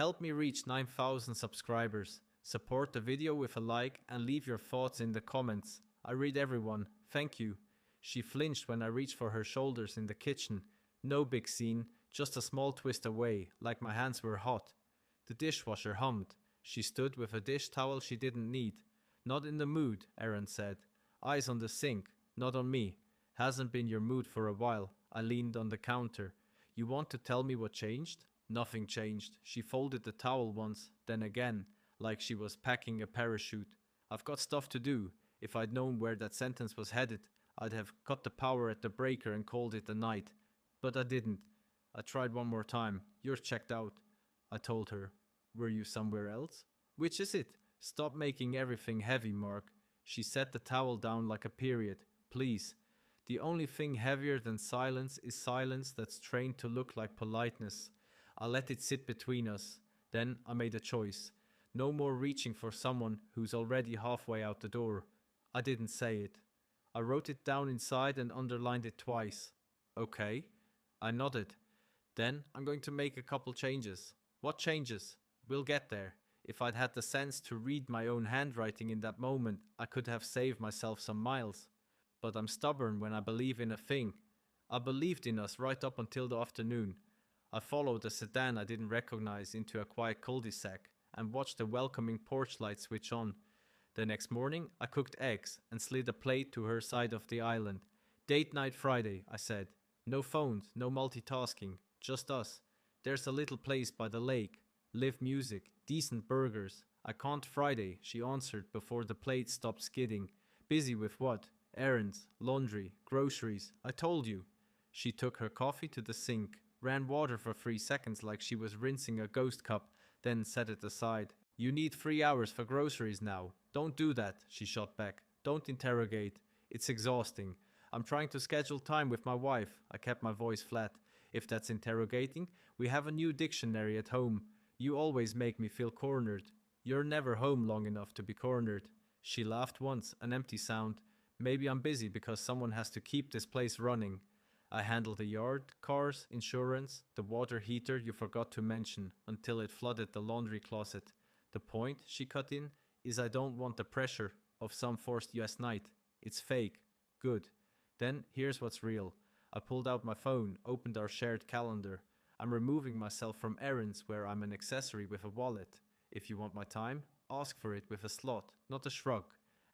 Help me reach 9,000 subscribers. Support the video with a like and leave your thoughts in the comments. I read everyone. Thank you. She flinched when I reached for her shoulders in the kitchen. No big scene, just a small twist away, like my hands were hot. The dishwasher hummed. She stood with a dish towel she didn't need. Not in the mood, Erin said. Eyes on the sink, not on me. Hasn't been your mood for a while. I leaned on the counter. You want to tell me what changed? Nothing changed. She folded the towel once, then again, like she was packing a parachute. I've got stuff to do. If I'd known where that sentence was headed, I'd have cut the power at the breaker and called it a night. But I didn't. I tried one more time. You're checked out, I told her. Were you somewhere else? Which is it? Stop making everything heavy, Mark. She set the towel down like a period. Please. The only thing heavier than silence is silence that's trained to look like politeness. I let it sit between us. Then I made a choice. No more reaching for someone who's already halfway out the door. I didn't say it. I wrote it down inside and underlined it twice. Okay. I nodded. Then I'm going to make a couple changes. What changes? We'll get there. If I'd had the sense to read my own handwriting in that moment, I could have saved myself some miles. But I'm stubborn when I believe in a thing. I believed in us right up until the afternoon. I followed a sedan I didn't recognize into a quiet cul-de-sac and watched the welcoming porch light switch on. The next morning, I cooked eggs and slid a plate to her side of the island. Date night Friday, I said. No phones, no multitasking, just us. There's a little place by the lake. Live music, decent burgers. I can't Friday, she answered before the plate stopped skidding. Busy with what? Errands, laundry, groceries. I told you. She took her coffee to the sink, ran water for 3 seconds like she was rinsing a ghost cup, then set it aside. You need 3 hours for groceries now. Don't do that, she shot back. Don't interrogate. It's exhausting. I'm trying to schedule time with my wife. I kept my voice flat. If that's interrogating, we have a new dictionary at home. You always make me feel cornered. You're never home long enough to be cornered. She laughed once, an empty sound. Maybe I'm busy because someone has to keep this place running. I handled the yard, cars, insurance, the water heater you forgot to mention until it flooded the laundry closet. The point, she cut in, is I don't want the pressure of some forced US night. It's fake. Good. Then here's what's real. I pulled out my phone, opened our shared calendar. I'm removing myself from errands where I'm an accessory with a wallet. If you want my time, ask for it with a slot, not a shrug.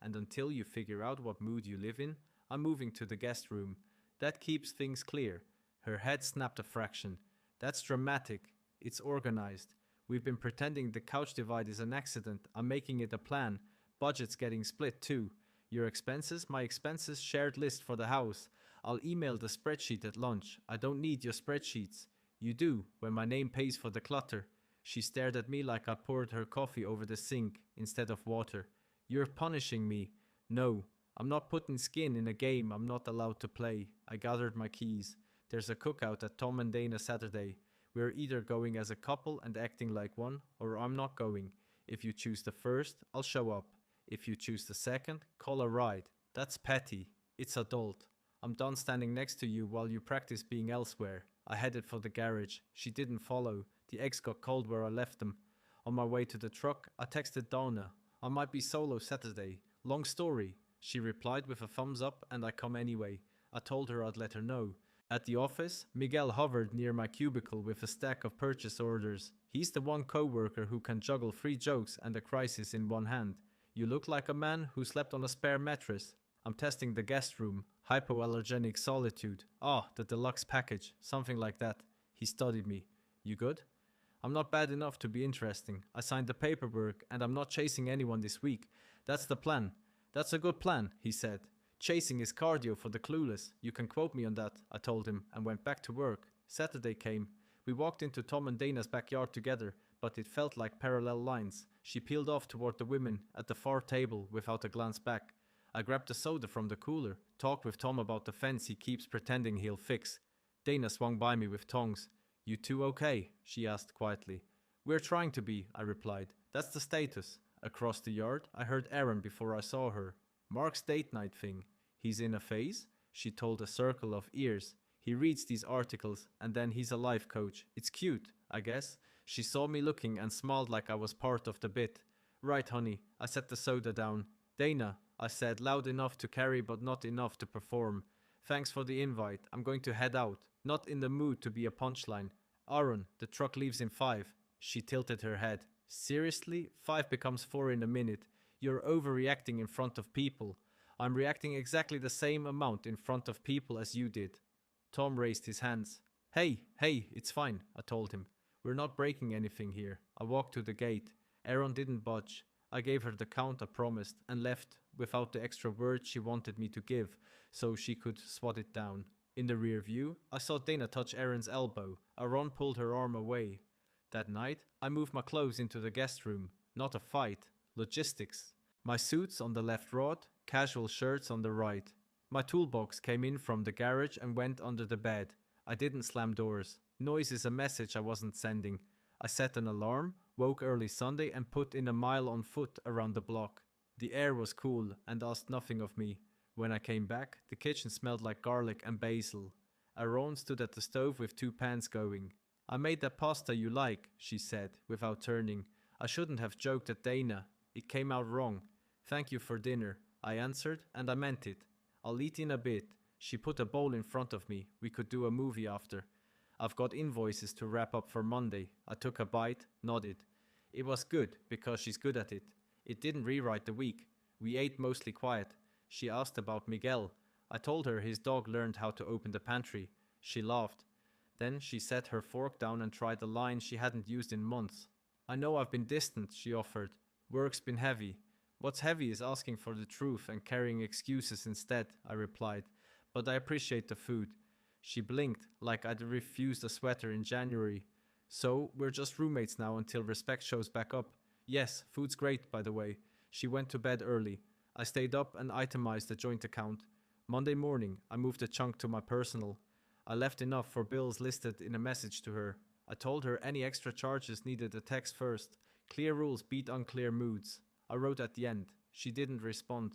And until you figure out what mood you live in, I'm moving to the guest room. That keeps things clear. Her head snapped a fraction. That's dramatic. It's organized. We've been pretending the couch divide is an accident. I'm making it a plan. Budget's getting split too. Your expenses, my expenses, shared list for the house. I'll email the spreadsheet at lunch. I don't need your spreadsheets. You do, when my name pays for the clutter. She stared at me like I poured her coffee over the sink instead of water. You're punishing me. No, I'm not putting skin in a game I'm not allowed to play. I gathered my keys. There's a cookout at Tom and Dana Saturday. We're either going as a couple and acting like one, or I'm not going. If you choose the first, I'll show up. If you choose the second, call a ride. That's petty. It's adult. I'm done standing next to you while you practice being elsewhere. I headed for the garage. She didn't follow. The eggs got cold where I left them. On my way to the truck, I texted Donna. I might be solo Saturday. Long story. She replied with a thumbs up and I come anyway. I told her I'd let her know. At the office, Miguel hovered near my cubicle with a stack of purchase orders. He's the one coworker who can juggle 3 jokes and a crisis in one hand. You look like a man who slept on a spare mattress. I'm testing the guest room. Hypoallergenic solitude. The deluxe package. Something like that. He studied me. You good? I'm not bad enough to be interesting. I signed the paperwork and I'm not chasing anyone this week. That's the plan. That's a good plan, he said. Chasing is cardio for the clueless. You can quote me on that, I told him, and went back to work. Saturday came. We walked into Tom and Dana's backyard together, but it felt like parallel lines. She peeled off toward the women at the far table without a glance back. I grabbed a soda from the cooler, talked with Tom about the fence he keeps pretending he'll fix. Dana swung by me with tongs. You two okay? She asked quietly. We're trying to be, I replied. That's the status. Across the yard, I heard Erin before I saw her. Mark's date night thing. He's in a phase? She told a circle of ears. He reads these articles and then he's a life coach. It's cute, I guess. She saw me looking and smiled like I was part of the bit. Right, honey, I set the soda down. Dana, I said, loud enough to carry but not enough to perform. Thanks for the invite. I'm going to head out. Not in the mood to be a punchline. Aaron, the truck leaves in 5. She tilted her head. Seriously? 5 becomes 4 in a minute. You're overreacting in front of people. I'm reacting exactly the same amount in front of people as you did. Tom raised his hands. Hey, it's fine, I told him. We're not breaking anything here. I walked to the gate. Aaron didn't budge. I gave her the count I promised and left without the extra words she wanted me to give so she could swat it down. In the rear view, I saw Dana touch Aaron's elbow. Aaron pulled her arm away. That night, I moved my clothes into the guest room. Not a fight. Logistics. My suits on the left rod, casual shirts on the right. My toolbox came in from the garage and went under the bed. I didn't slam doors. Noise is a message I wasn't sending. I set an alarm, woke early Sunday and put in a mile on foot around the block. The air was cool and asked nothing of me. When I came back, the kitchen smelled like garlic and basil. Aaron stood at the stove with 2 pans going. I made that pasta you like, she said, without turning. I shouldn't have joked at Dana. It came out wrong. Thank you for dinner, I answered, and I meant it. I'll eat in a bit. She put a bowl in front of me. We could do a movie after. I've got invoices to wrap up for Monday. I took a bite, nodded. It was good, because she's good at it. It didn't rewrite the week. We ate mostly quiet. She asked about Miguel. I told her his dog learned how to open the pantry. She laughed. Then she set her fork down and tried a line she hadn't used in months. I know I've been distant, she offered. Work's been heavy. What's heavy is asking for the truth and carrying excuses instead, I replied. But I appreciate the food. She blinked, like I'd refused a sweater in January. So, we're just roommates now until respect shows back up. Yes, food's great, by the way. She went to bed early. I stayed up and itemized the joint account. Monday morning, I moved a chunk to my personal. I left enough for bills listed in a message to her. I told her any extra charges needed a text first. Clear rules beat unclear moods. I wrote at the end. She didn't respond.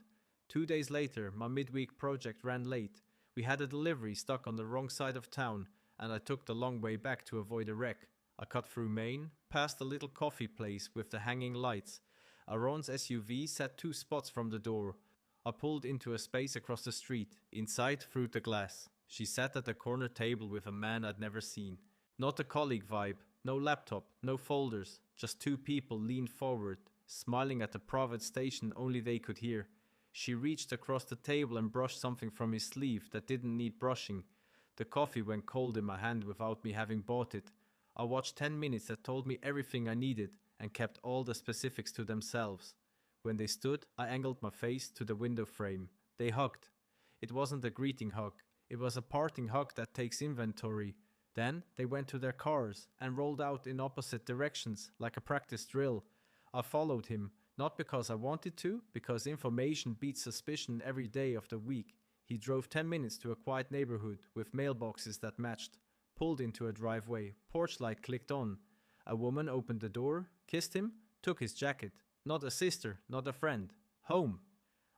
2 days later, my midweek project ran late. We had a delivery stuck on the wrong side of town, and I took the long way back to avoid a wreck. I cut through Main, past a little coffee place with the hanging lights. Aaron's SUV sat 2 spots from the door. I pulled into a space across the street, inside through the glass. She sat at a corner table with a man I'd never seen. Not a colleague vibe, no laptop, no folders, just 2 people leaned forward, smiling at the private station only they could hear. She reached across the table and brushed something from his sleeve that didn't need brushing. The coffee went cold in my hand without me having bought it. I watched 10 minutes that told me everything I needed and kept all the specifics to themselves. When they stood, I angled my face to the window frame. They hugged. It wasn't a greeting hug. It was a parting hug that takes inventory. Then they went to their cars and rolled out in opposite directions like a practice drill. I followed him, not because I wanted to, because information beats suspicion every day of the week. He drove 10 minutes to a quiet neighborhood with mailboxes that matched. Pulled into a driveway. Porch light clicked on. A woman opened the door, kissed him, took his jacket. Not a sister, not a friend. Home.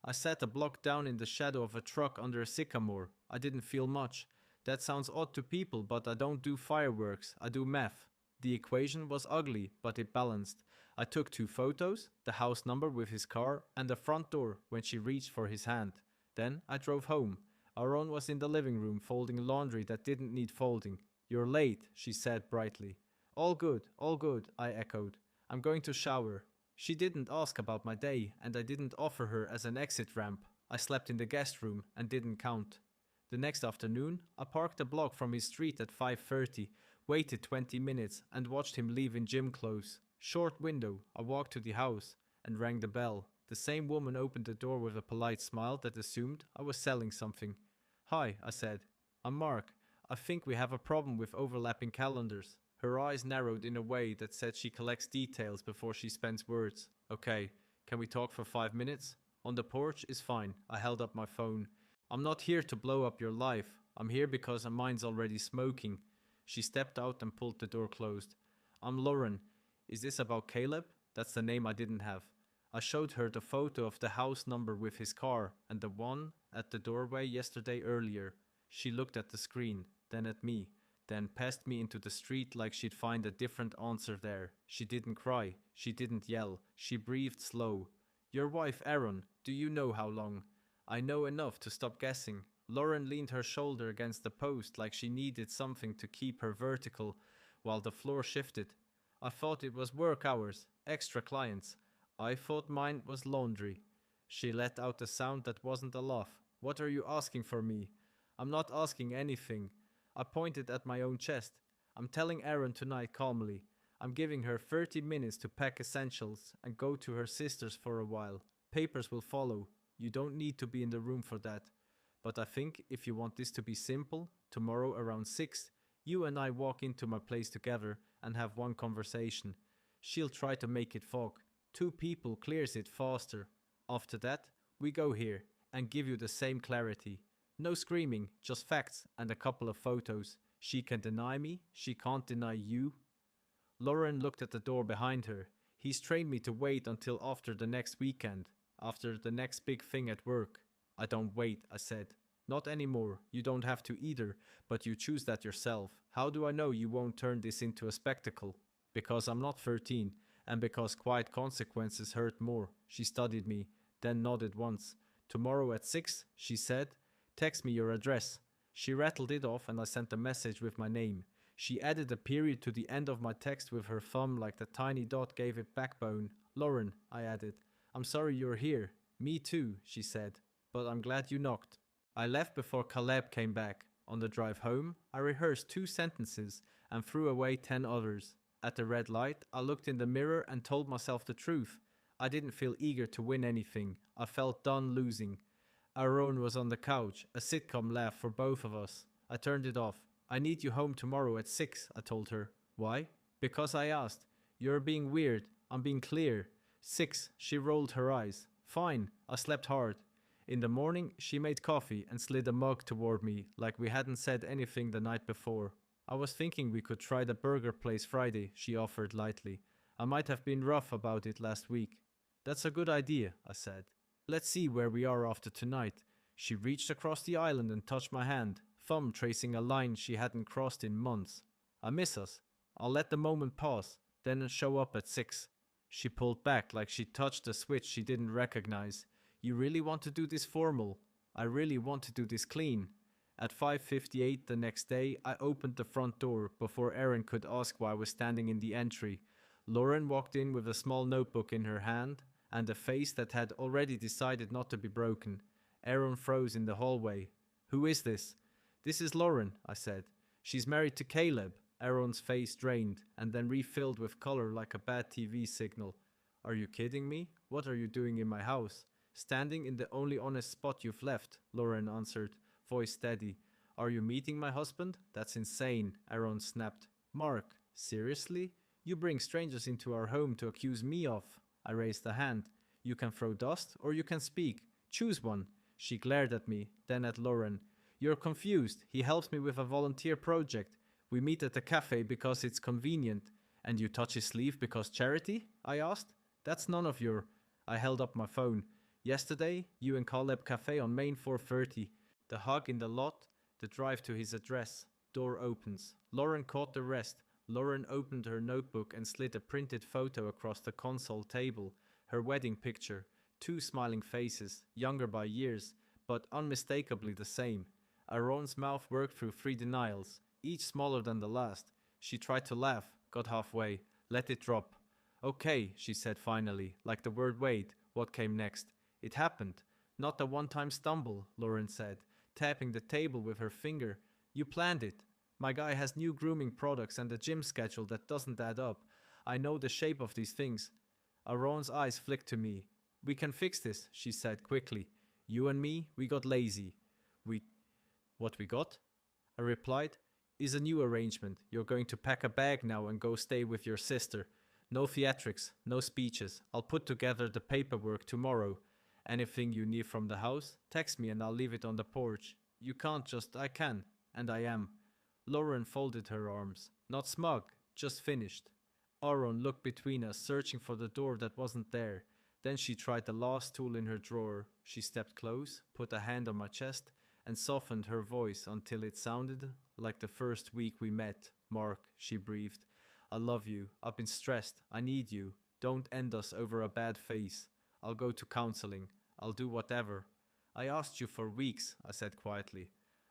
I sat a block down in the shadow of a truck under a sycamore. I didn't feel much. That sounds odd to people, but I don't do fireworks. I do math. The equation was ugly, but it balanced. I took 2 photos, the house number with his car, and the front door when she reached for his hand. Then I drove home. Aaron was in the living room folding laundry that didn't need folding. You're late, she said brightly. All good, I echoed. I'm going to shower. She didn't ask about my day, and I didn't offer her as an exit ramp. I slept in the guest room and didn't count. The next afternoon, I parked a block from his street at 5:30, waited 20 minutes and watched him leave in gym clothes. Short window, I walked to the house and rang the bell. The same woman opened the door with a polite smile that assumed I was selling something. Hi, I said. I'm Mark. I think we have a problem with overlapping calendars. Her eyes narrowed in a way that said she collects details before she spends words. Okay, can we talk for 5 minutes? On the porch is fine. I held up my phone. I'm not here to blow up your life. I'm here because mine's already smoking. She stepped out and pulled the door closed. I'm Lauren. Is this about Caleb? That's the name I didn't have. I showed her the photo of the house number with his car and the one at the doorway yesterday earlier. She looked at the screen, then at me. then passed me into the street like she'd find a different answer there. She didn't cry, she didn't yell, she breathed slow. Your wife, Aaron, do you know how long? I know enough to stop guessing. Lauren leaned her shoulder against the post like she needed something to keep her vertical while the floor shifted. I thought it was work hours, extra clients. I thought mine was laundry. She let out a sound that wasn't a laugh. What are you asking for me? I'm not asking anything. I pointed at my own chest. I'm telling Aaron tonight calmly. I'm giving her 30 minutes to pack essentials and go to her sister's for a while. Papers will follow. You don't need to be in the room for that. But I think if you want this to be simple, tomorrow around 6, you and I walk into my place together and have one conversation. She'll try to make it fog. 2 people clears it faster. After that, we go here and give you the same clarity. No screaming, just facts and a couple of photos. She can deny me, she can't deny you. Lauren looked at the door behind her. He's trained me to wait until after the next weekend, after the next big thing at work. I don't wait, I said. Not anymore, you don't have to either, but you choose that yourself. How do I know you won't turn this into a spectacle? Because I'm not 13, and because quiet consequences hurt more. She studied me, then nodded once. Tomorrow at 6, she said, text me your address. She rattled it off and I sent a message with my name. She added a period to the end of my text with her thumb like the tiny dot gave it backbone. Lauren, I added. I'm sorry you're here. Me too, she said. But I'm glad you knocked. I left before Caleb came back. On the drive home, I rehearsed 2 sentences and threw away 10 others. At the red light, I looked in the mirror and told myself the truth. I didn't feel eager to win anything. I felt done losing. Aaron was on the couch, a sitcom laugh for both of us. I turned it off. I need you home tomorrow at 6, I told her. Why? Because I asked. You're being weird. I'm being clear. 6, she rolled her eyes. Fine, I slept hard. In the morning, she made coffee and slid a mug toward me like we hadn't said anything the night before. I was thinking we could try the burger place Friday, she offered lightly. I might have been rough about it last week. That's a good idea, I said. Let's see where we are after tonight. She reached across the island and touched my hand, thumb tracing a line she hadn't crossed in months. I miss us. I'll let the moment pass, then show up at 6. She pulled back like she touched a switch she didn't recognize. You really want to do this formal? I really want to do this clean. At 5:58 the next day, I opened the front door before Erin could ask why I was standing in the entry. Lauren walked in with a small notebook in her hand and a face that had already decided not to be broken. Erin froze in the hallway. Who is this? This is Lauren, I said. She's married to Caleb. Erin's face drained and then refilled with color like a bad TV signal. Are you kidding me? What are you doing in my house? Standing in the only honest spot you've left, Lauren answered, voice steady. Are you meeting my husband? That's insane, Aaron snapped. Mark, seriously? You bring strangers into our home to accuse me of. I raised a hand. You can throw dust or you can speak. Choose one. She glared at me, then at Lauren. You're confused. He helps me with a volunteer project. We meet at the cafe because it's convenient. And you touch his sleeve because charity? I asked. That's none of your... I held up my phone. Yesterday, you and Caleb Cafe on Main 430. The hug in the lot, the drive to his address. Door opens. Lauren caught the rest. Lauren opened her notebook and slid a printed photo across the console table. Her wedding picture. 2 smiling faces, younger by years, but unmistakably the same. Aaron's mouth worked through 3 denials, each smaller than the last. She tried to laugh, got halfway, let it drop. Okay, she said finally, like the word wait. What came next? It happened. Not a one-time stumble, Lauren said, tapping the table with her finger. You planned it. My guy has new grooming products and a gym schedule that doesn't add up. I know the shape of these things. Aaron's eyes flicked to me. We can fix this, she said quickly. You and me, we got lazy. What we got? I replied, is a new arrangement. You're going to pack a bag now and go stay with your sister. No theatrics, no speeches. I'll put together the paperwork tomorrow. Anything you need from the house, text me and I'll leave it on the porch. You can't just, I can, and I am. Lauren folded her arms. Not smug, just finished. Aaron looked between us, searching for the door that wasn't there. Then she tried the last tool in her drawer. She stepped close, put a hand on my chest, and softened her voice until it sounded like the first week we met. Mark, she breathed. I love you. I've been stressed. I need you. Don't end us over a bad face. I'll go to counseling. I'll do whatever. I asked you for weeks, I said quietly.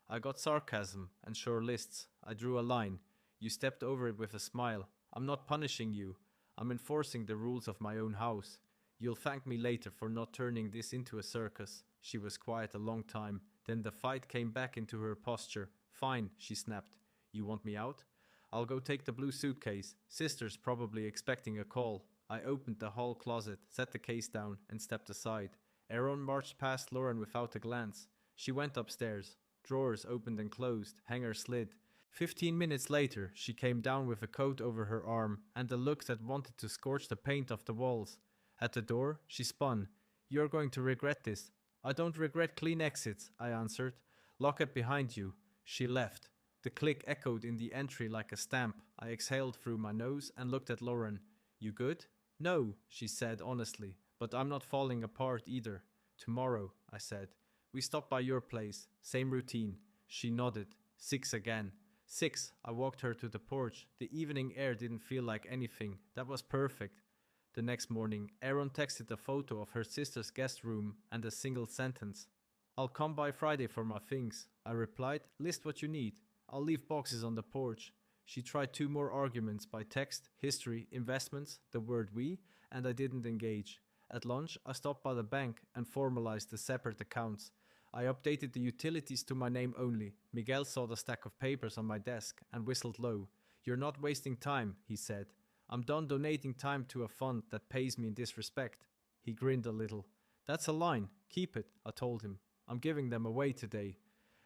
I got sarcasm and sure lists. I drew a line. You stepped over it with a smile. I'm not punishing you. I'm enforcing the rules of my own house. You'll thank me later for not turning this into a circus. She was quiet a long time. Then the fight came back into her posture. Fine, she snapped. You want me out? I'll go take the blue suitcase. Sister's probably expecting a call. I opened the hall closet, set the case down, and stepped aside. Aaron marched past Lauren without a glance. She went upstairs. Drawers opened and closed. Hanger slid. 15 minutes later, she came down with a coat over her arm and a look that wanted to scorch the paint off the walls. At the door, she spun. You're going to regret this. I don't regret clean exits, I answered. Lock it behind you. She left. The click echoed in the entry like a stamp. I exhaled through my nose and looked at Lauren. You good? No, she said honestly, but I'm not falling apart either. Tomorrow, I said. We stop by your place. Same routine. She nodded. 6 again. 6. I walked her to the porch. The evening air didn't feel like anything. That was perfect. The next morning, Aaron texted a photo of her sister's guest room and a single sentence. I'll come by Friday for my things. I replied, list what you need. I'll leave boxes on the porch. She tried 2 more arguments by text, history, investments, the word we, and I didn't engage. At lunch, I stopped by the bank and formalized the separate accounts. I updated the utilities to my name only. Miguel saw the stack of papers on my desk and whistled low. You're not wasting time, he said. I'm done donating time to a fund that pays me in this respect. He grinned a little. That's a line. Keep it, I told him. I'm giving them away today.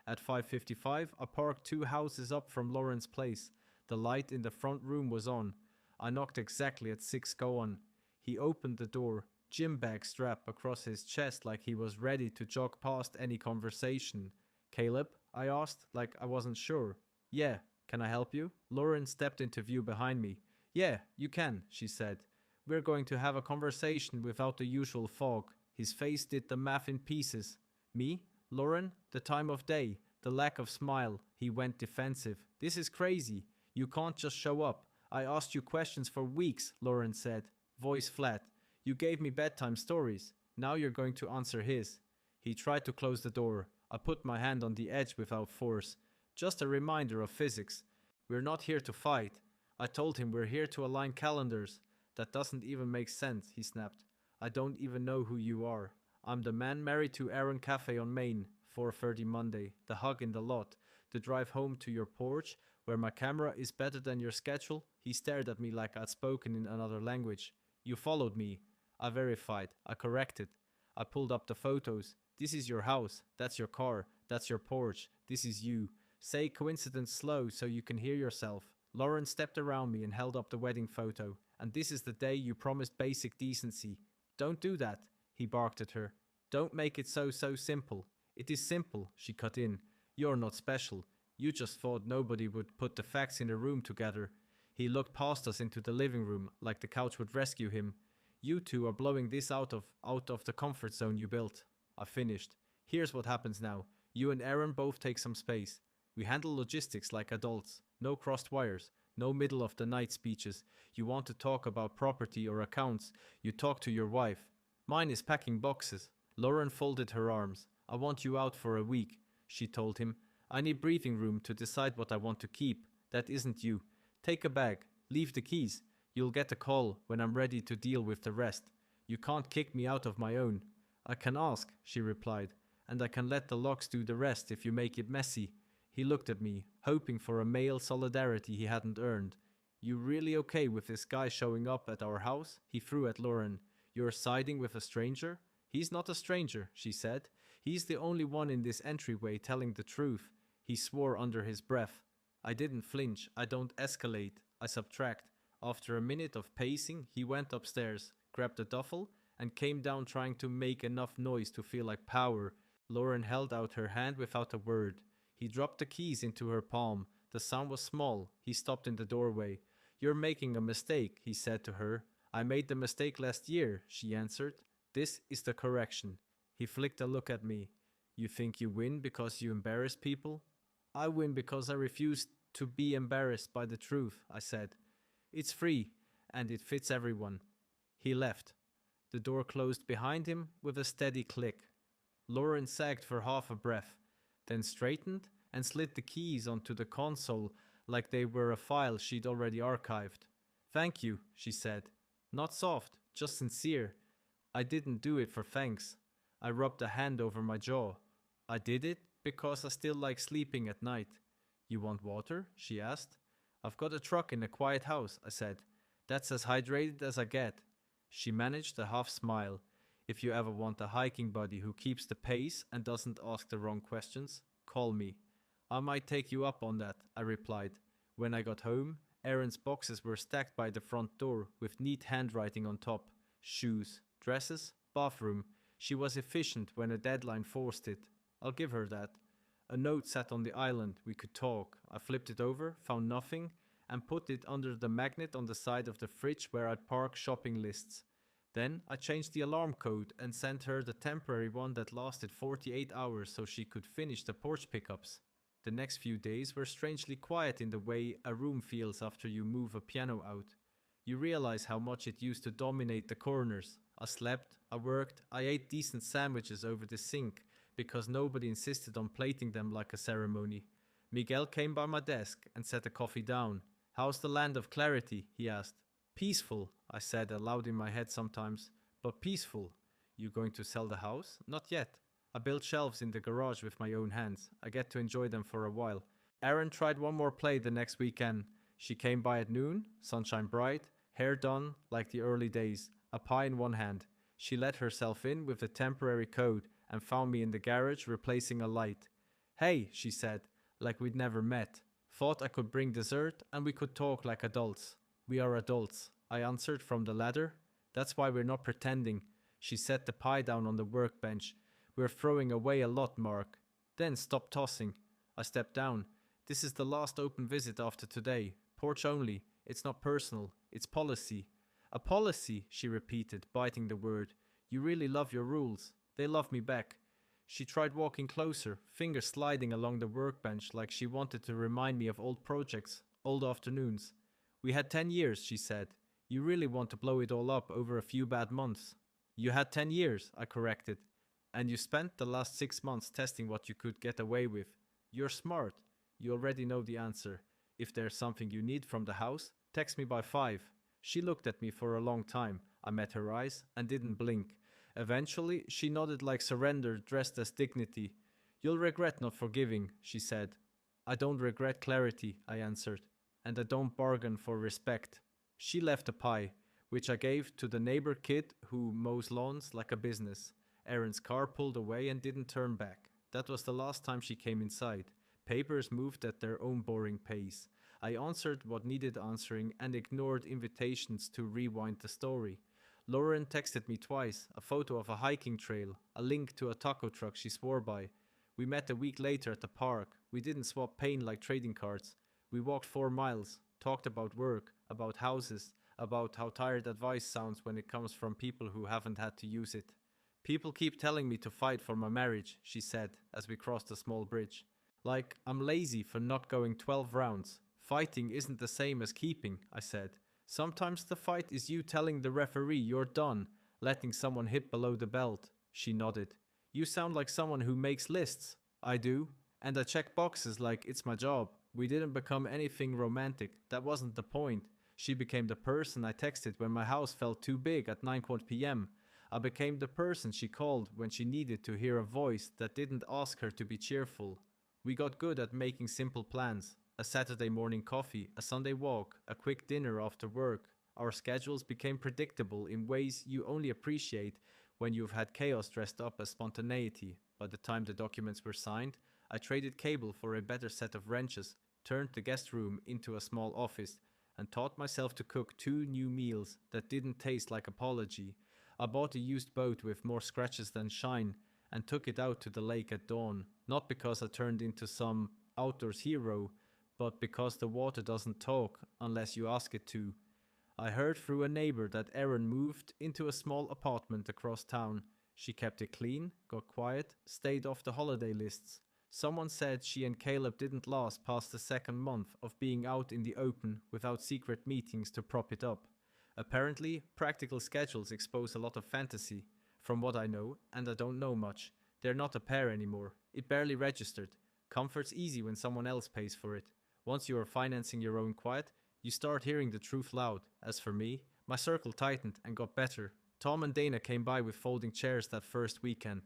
At 5:55, I parked 2 houses up from Lauren's place. The light in the front room was on. I knocked exactly at 6 go on. He opened the door, gym bag strap across his chest like he was ready to jog past any conversation. Caleb? I asked, like I wasn't sure. Yeah, can I help you? Lauren stepped into view behind me. Yeah, you can, she said. We're going to have a conversation without the usual fog. His face did the math in pieces. Me? Lauren? The time of day. The lack of smile. He went defensive. This is crazy. You can't just show up. I asked you questions for weeks, Lauren said, voice flat. You gave me bedtime stories. Now you're going to answer his. He tried to close the door. I put my hand on the edge without force. Just a reminder of physics. We're not here to fight. I told him we're here to align calendars. That doesn't even make sense, he snapped. I don't even know who you are. I'm the man married to Aaron Cafe on Main, 4:30 Monday. The hug in the lot. The drive home to your porch, where my camera is better than your schedule. He stared at me like I'd spoken in another language. You followed me. I verified. I corrected. I pulled up the photos. This is your house. That's your car. That's your porch. This is you. Say coincidence slow so you can hear yourself. Lauren stepped around me and held up the wedding photo. And this is the day you promised basic decency. Don't do that, he barked at her. Don't make it so simple. It is simple, she cut in. You're not special. You just thought nobody would put the facts in a room together. He looked past us into the living room, like the couch would rescue him. You two are blowing this out of the comfort zone you built. I finished. Here's what happens now. You and Aaron both take some space. We handle logistics like adults. No crossed wires. No middle of the night speeches. You want to talk about property or accounts. You talk to your wife. Mine is packing boxes. Lauren folded her arms. I want you out for a week, she told him. I need breathing room to decide what I want to keep. That isn't you. Take a bag. Leave the keys. You'll get a call when I'm ready to deal with the rest. You can't kick me out of my own. I can ask, she replied, and I can let the locks do the rest if you make it messy. He looked at me, hoping for a male solidarity he hadn't earned. You really okay with this guy showing up at our house? He threw at Lauren. You're siding with a stranger? He's not a stranger, she said. He's the only one in this entryway telling the truth. He swore under his breath. I didn't flinch. I don't escalate. I subtract. After a minute of pacing, he went upstairs, grabbed a duffel, and came down trying to make enough noise to feel like power. Lauren held out her hand without a word. He dropped the keys into her palm. The sound was small. He stopped in the doorway. You're making a mistake, he said to her. I made the mistake last year, she answered. This is the correction. He flicked a look at me. You think you win because you embarrass people? I win because I refuse to be embarrassed by the truth, I said. It's free, and it fits everyone. He left. The door closed behind him with a steady click. Lauren sagged for half a breath, then straightened and slid the keys onto the console like they were a file she'd already archived. Thank you, she said. Not soft, just sincere. I didn't do it for thanks. I rubbed a hand over my jaw. I did it because I still like sleeping at night. You want water? She asked. I've got a truck in a quiet house, I said. That's as hydrated as I get. She managed a half smile. If you ever want a hiking buddy who keeps the pace and doesn't ask the wrong questions, call me. I might take you up on that, I replied. When I got home, Erin's boxes were stacked by the front door with neat handwriting on top. Shoes, dresses, bathroom. She was efficient when a deadline forced it. I'll give her that. A note sat on the island. We could talk. I flipped it over, found nothing, and put it under the magnet on the side of the fridge where I'd park shopping lists. Then I changed the alarm code and sent her the temporary one that lasted 48 hours so she could finish the porch pickups. The next few days were strangely quiet in the way a room feels after you move a piano out. You realize how much it used to dominate the corners. I slept, I worked, I ate decent sandwiches over the sink because nobody insisted on plating them like a ceremony. Miguel came by my desk and set the coffee down. How's the land of clarity? He asked. Peaceful, I said aloud in my head sometimes, but peaceful. You going to sell the house? Not yet. I built shelves in the garage with my own hands. I get to enjoy them for a while. Erin tried one more play the next weekend. She came by at noon, sunshine bright, hair done like the early days, a pie in one hand. She let herself in with a temporary code and found me in the garage replacing a light. Hey, she said, like we'd never met. Thought I could bring dessert and we could talk like adults. We are adults, I answered from the ladder. That's why we're not pretending. She set the pie down on the workbench. We're throwing away a lot, Mark. Then stop tossing. I stepped down. This is the last open visit after today. Porch only. It's not personal. It's policy. A policy, she repeated, biting the word. You really love your rules. They love me back. She tried walking closer, fingers sliding along the workbench like she wanted to remind me of old projects, old afternoons. We had 10 years, she said. You really want to blow it all up over a few bad months. You had 10 years, I corrected. And you spent the last 6 months testing what you could get away with. You're smart. You already know the answer. If there's something you need from the house, text me by 5. She looked at me for a long time. I met her eyes and didn't blink. Eventually, she nodded like surrender dressed as dignity. You'll regret not forgiving, she said. I don't regret clarity, I answered. And I don't bargain for respect. She left a pie, which I gave to the neighbor kid who mows lawns like a business. Erin's car pulled away and didn't turn back. That was the last time she came inside. Papers moved at their own boring pace. I answered what needed answering and ignored invitations to rewind the story. Lauren texted me twice, a photo of a hiking trail, a link to a taco truck she swore by. We met a week later at the park. We didn't swap pain like trading cards. We walked 4 miles, talked about work, about houses, about how tired advice sounds when it comes from people who haven't had to use it. People keep telling me to fight for my marriage, she said as we crossed a small bridge. Like, I'm lazy for not going 12 rounds. Fighting isn't the same as keeping, I said. Sometimes the fight is you telling the referee you're done, letting someone hit below the belt. She nodded. You sound like someone who makes lists. I do. And I check boxes like it's my job. We didn't become anything romantic. That wasn't the point. She became the person I texted when my house felt too big at 9 p.m. I became the person she called when she needed to hear a voice that didn't ask her to be cheerful. We got good at making simple plans. A Saturday morning coffee, a Sunday walk, a quick dinner after work. Our schedules became predictable in ways you only appreciate when you've had chaos dressed up as spontaneity. By the time the documents were signed, I traded cable for a better set of wrenches, turned the guest room into a small office, and taught myself to cook 2 new meals that didn't taste like apology. I bought a used boat with more scratches than shine and took it out to the lake at dawn, not because I turned into some outdoors hero, but because the water doesn't talk unless you ask it to. I heard through a neighbor that Erin moved into a small apartment across town. She kept it clean, got quiet, stayed off the holiday lists. Someone said she and Caleb didn't last past the second month of being out in the open without secret meetings to prop it up. Apparently, practical schedules expose a lot of fantasy. From what I know, and I don't know much, they're not a pair anymore. It barely registered. Comfort's easy when someone else pays for it. Once you are financing your own quiet, you start hearing the truth loud. As for me, my circle tightened and got better. Tom and Dana came by with folding chairs that first weekend.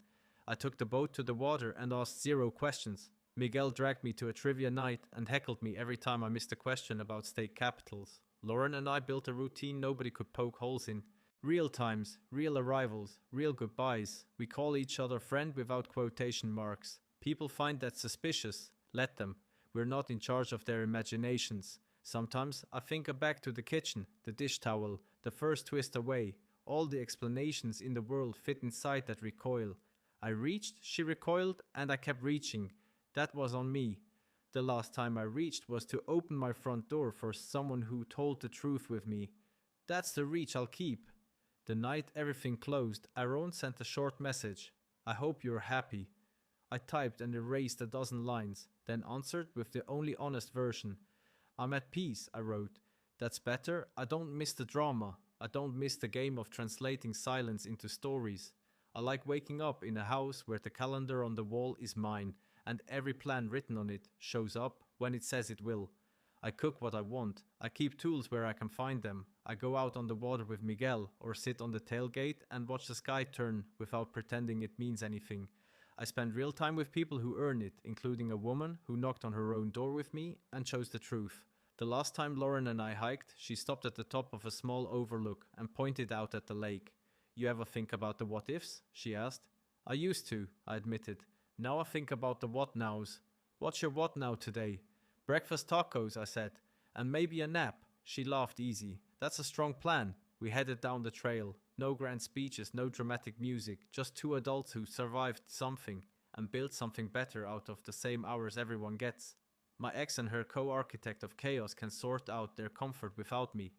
I took the boat to the water and asked 0 questions. Miguel dragged me to a trivia night and heckled me every time I missed a question about state capitals. Lauren and I built a routine nobody could poke holes in. Real times, real arrivals, real goodbyes. We call each other friend without quotation marks. People find that suspicious. Let them. We're not in charge of their imaginations. Sometimes I think back to the kitchen, the dish towel, the first twist away. All the explanations in the world fit inside that recoil. I reached, she recoiled, and I kept reaching. That was on me. The last time I reached was to open my front door for someone who told the truth with me. That's the reach I'll keep. The night everything closed, Aaron sent a short message. I hope you're happy. I typed and erased a dozen lines, then answered with the only honest version. I'm at peace, I wrote. That's better. I don't miss the drama. I don't miss the game of translating silence into stories. I like waking up in a house where the calendar on the wall is mine, and every plan written on it shows up when it says it will. I cook what I want. I keep tools where I can find them. I go out on the water with Miguel or sit on the tailgate and watch the sky turn without pretending it means anything. I spend real time with people who earn it, including a woman who knocked on her own door with me and chose the truth. The last time Lauren and I hiked, she stopped at the top of a small overlook and pointed out at the lake. You ever think about the what ifs? She asked. I used to, I admitted. Now I think about the what nows. What's your what now today? Breakfast tacos, I said. And maybe a nap. She laughed easy. That's a strong plan. We headed down the trail. No grand speeches, no dramatic music. Just 2 adults who survived something and built something better out of the same hours everyone gets. My ex and her co-architect of chaos can sort out their comfort without me.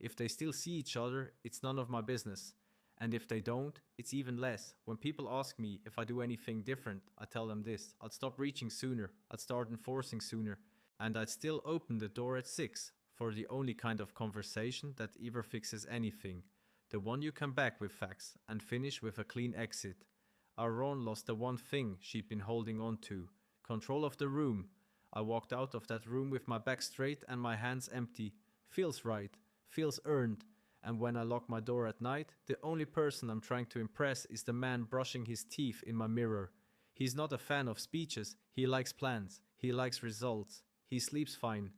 If they still see each other, it's none of my business. And if they don't, it's even less. When people ask me if I do anything different, I tell them this. I'd stop reaching sooner. I'd start enforcing sooner. And I'd still open the door at 6 for the only kind of conversation that ever fixes anything. The one you come back with facts and finish with a clean exit. Aaron lost the one thing she'd been holding on to. Control of the room. I walked out of that room with my back straight and my hands empty. Feels right. Feels earned. And when I lock my door at night, the only person I'm trying to impress is the man brushing his teeth in my mirror. He's not a fan of speeches. He likes plans. He likes results. He sleeps fine.